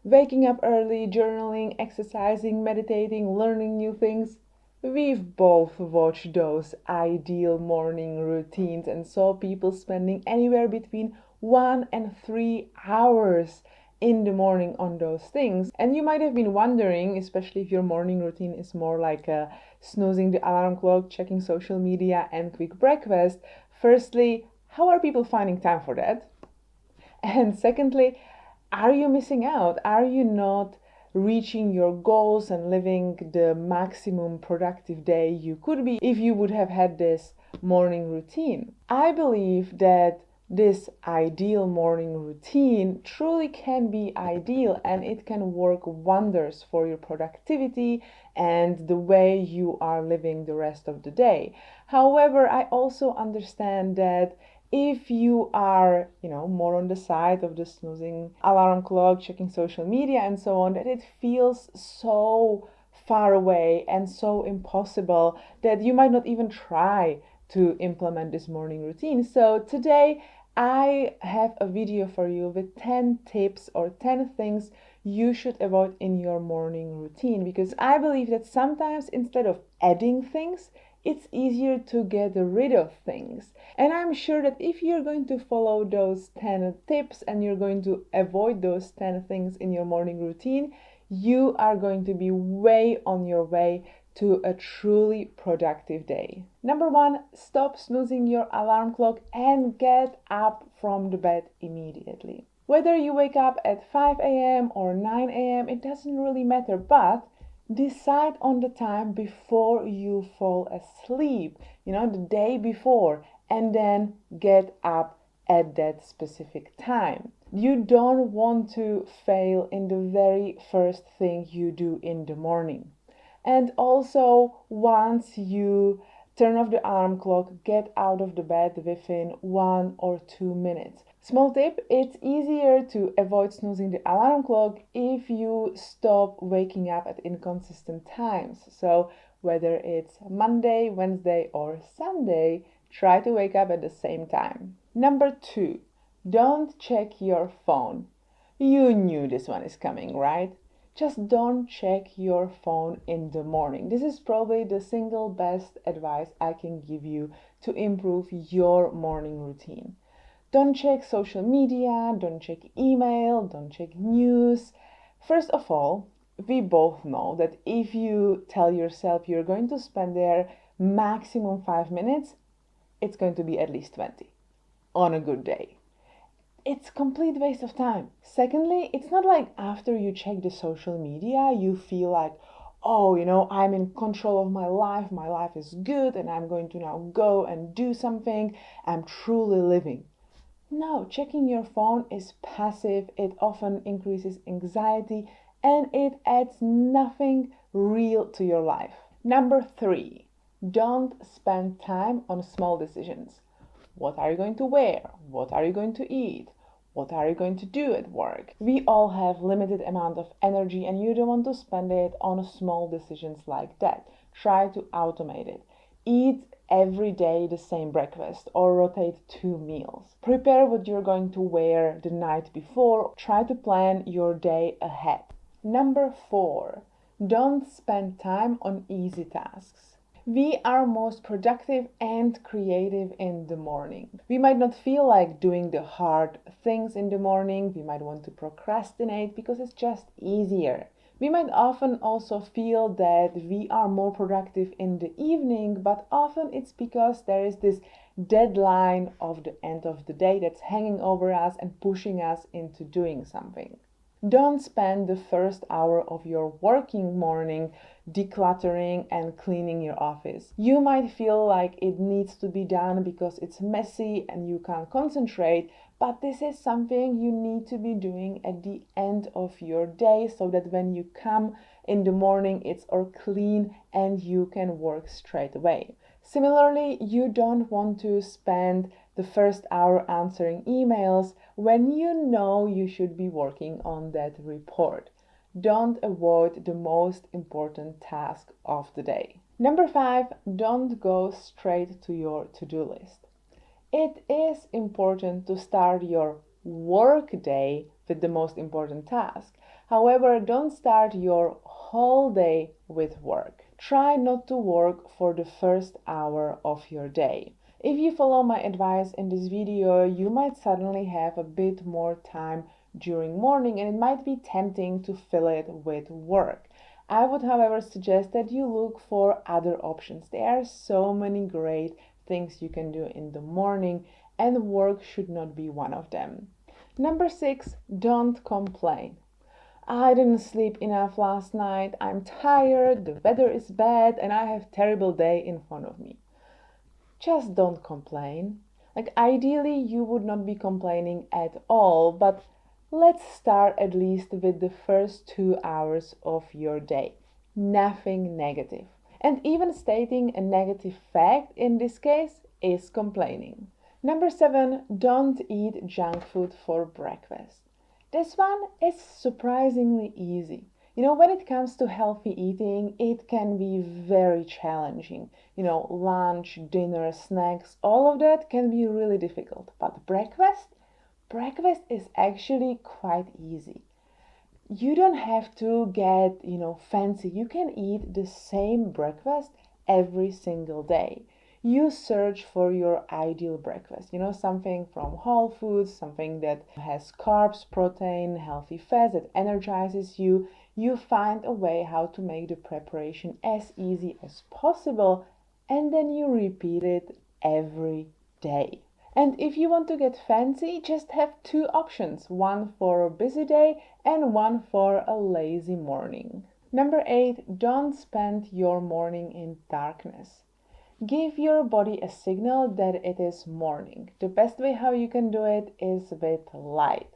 Waking up early, journaling, exercising, meditating, learning new things. We've both watched those ideal morning routines and saw people spending anywhere between 1 and 3 hours in the morning on those things. And you might have been wondering, especially if your morning routine is more like snoozing the alarm clock, checking social media, and quick breakfast. Firstly, how are people finding time for that? And secondly, are you missing out? Are you not reaching your goals and living the maximum productive day you could be if you would have had this morning routine? I believe that this ideal morning routine truly can be ideal and it can work wonders for your productivity and the way you are living the rest of the day. However, I also understand that if you are, more on the side of the snoozing alarm clock, checking social media and so on, that it feels so far away and so impossible that you might not even try to implement this morning routine. So today I have a video for you with 10 tips or 10 things you should avoid in your morning routine, because I believe that sometimes instead of adding things, it's easier to get rid of things. And I'm sure that if you're going to follow those 10 tips and you're going to avoid those 10 things in your morning routine, you are going to be way on your way to a truly productive day. Number one, stop snoozing your alarm clock and get up from the bed immediately. Whether you wake up at 5 a.m. or 9 a.m., it doesn't really matter, but decide on the time before you fall asleep, the day before, and then get up at that specific time. You don't want to fail in the very first thing you do in the morning. And also, once you turn off the alarm clock, get out of the bed within 1 or 2 minutes. Small tip, it's easier to avoid snoozing the alarm clock if you stop waking up at inconsistent times. So whether it's Monday, Wednesday, or Sunday, try to wake up at the same time. Number two, don't check your phone. You knew this one is coming, right? Just don't check your phone in the morning. This is probably the single best advice I can give you to improve your morning routine. Don't check social media, don't check email, don't check news. First of all, we both know that if you tell yourself you're going to spend there maximum 5 minutes, it's going to be at least 20 on a good day. It's complete waste of time. Secondly, it's not like after you check the social media, you feel like, oh, I'm in control of my life is good, and I'm going to now go and do something, I'm truly living. No, checking your phone is passive, it often increases anxiety, and it adds nothing real to your life. Number three, don't spend time on small decisions. What are you going to wear? What are you going to eat? What are you going to do at work? We all have limited amount of energy and you don't want to spend it on small decisions like that. Try to automate it. Eat every day the same breakfast or rotate 2 meals. Prepare what you're going to wear the night before. Try to plan your day ahead. Number four, don't spend time on easy tasks. We are most productive and creative in the morning. We might not feel like doing the hard things in the morning. We might want to procrastinate because it's just easier. We might often also feel that we are more productive in the evening, but often it's because there is this deadline of the end of the day that's hanging over us and pushing us into doing something. Don't spend the first hour of your working morning decluttering and cleaning your office. You might feel like it needs to be done because it's messy and you can't concentrate, but this is something you need to be doing at the end of your day so that when you come in the morning, it's all clean and you can work straight away. Similarly, you don't want to spend the first hour answering emails when you know you should be working on that report. Don't avoid the most important task of the day. Number five, don't go straight to your to-do list. It is important to start your work day with the most important task. However, don't start your whole day with work. Try not to work for the first hour of your day. If you follow my advice in this video, you might suddenly have a bit more time during morning and it might be tempting to fill it with work. I would, however, suggest that you look for other options. There are so many great things you can do in the morning, and work should not be one of them. Number 6, don't complain. I didn't sleep enough last night, I'm tired, the weather is bad, and I have a terrible day in front of me. Just don't complain. Ideally, you would not be complaining at all, but let's start at least with the first 2 hours of your day. Nothing negative. And even stating a negative fact in this case is complaining. Number 7, don't eat junk food for breakfast. This one is surprisingly easy. When it comes to healthy eating, it can be very challenging. Lunch, dinner, snacks, all of that can be really difficult. But breakfast is actually quite easy. You don't have to get, fancy. You can eat the same breakfast every single day. You search for your ideal breakfast, something from whole foods, something that has carbs, protein, healthy fats, that energizes you. You find a way how to make the preparation as easy as possible, and then you repeat it every day. And if you want to get fancy, just have 2 options, one for a busy day and one for a lazy morning. Number 8, don't spend your morning in darkness. Give your body a signal that it is morning. The best way how you can do it is with light.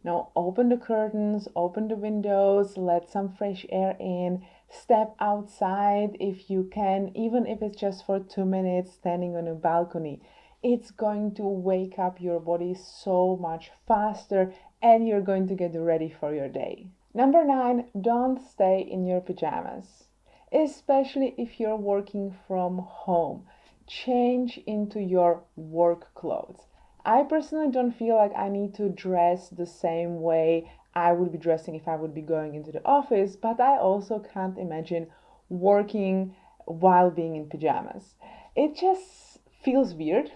Now open the curtains, open the windows, let some fresh air in, step outside if you can, even if it's just for 2 minutes standing on a balcony. It's going to wake up your body so much faster and you're going to get ready for your day. Number 9, don't stay in your pajamas. Especially if you're working from home. Change into your work clothes. I personally don't feel like I need to dress the same way I would be dressing if I would be going into the office, but I also can't imagine working while being in pajamas. It just feels weird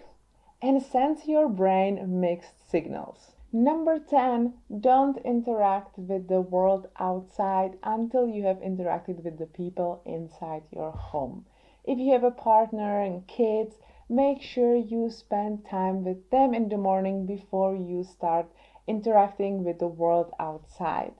and sends your brain mixed signals. Number 10, don't interact with the world outside until you have interacted with the people inside your home. If you have a partner and kids, make sure you spend time with them in the morning before you start interacting with the world outside.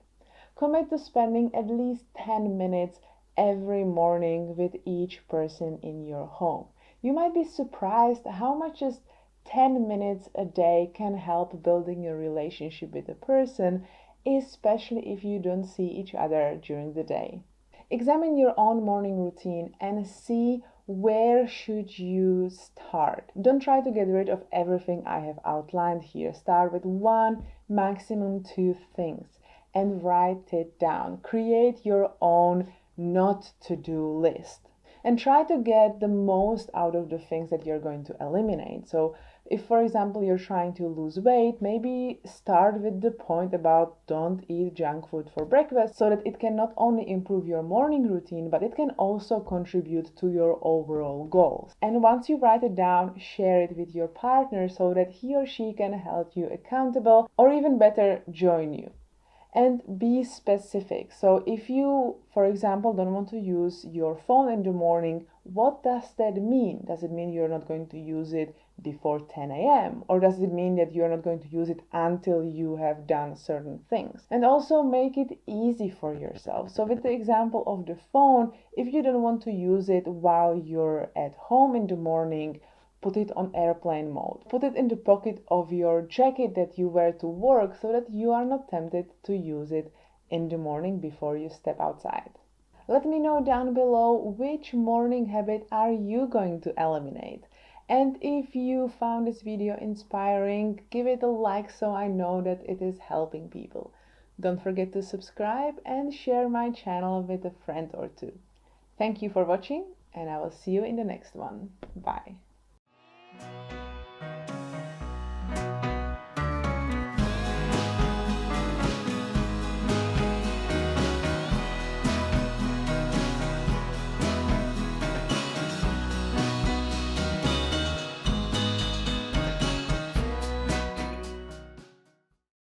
Commit to spending at least 10 minutes every morning with each person in your home. You might be surprised how much just 10 minutes a day can help building a relationship with a person, especially if you don't see each other during the day. Examine your own morning routine and see where should you start. Don't try to get rid of everything I have outlined here. Start with 1, maximum 2 things and write it down. Create your own not to do list and try to get the most out of the things that you're going to eliminate. So if, for example, you're trying to lose weight, maybe start with the point about don't eat junk food for breakfast so that it can not only improve your morning routine, but it can also contribute to your overall goals. And once you write it down, share it with your partner so that he or she can hold you accountable, or even better, join you. And be specific. So if you, for example, don't want to use your phone in the morning, what does that mean? Does it mean you're not going to use it before 10 a.m.? Or does it mean that you're not going to use it until you have done certain things? And also make it easy for yourself. So with the example of the phone, if you don't want to use it while you're at home in the morning, put it on airplane mode. Put it in the pocket of your jacket that you wear to work so that you are not tempted to use it in the morning before you step outside. Let me know down below which morning habit are you going to eliminate. And if you found this video inspiring, give it a like so I know that it is helping people. Don't forget to subscribe and share my channel with a friend or two. Thank you for watching and I will see you in the next one. Bye.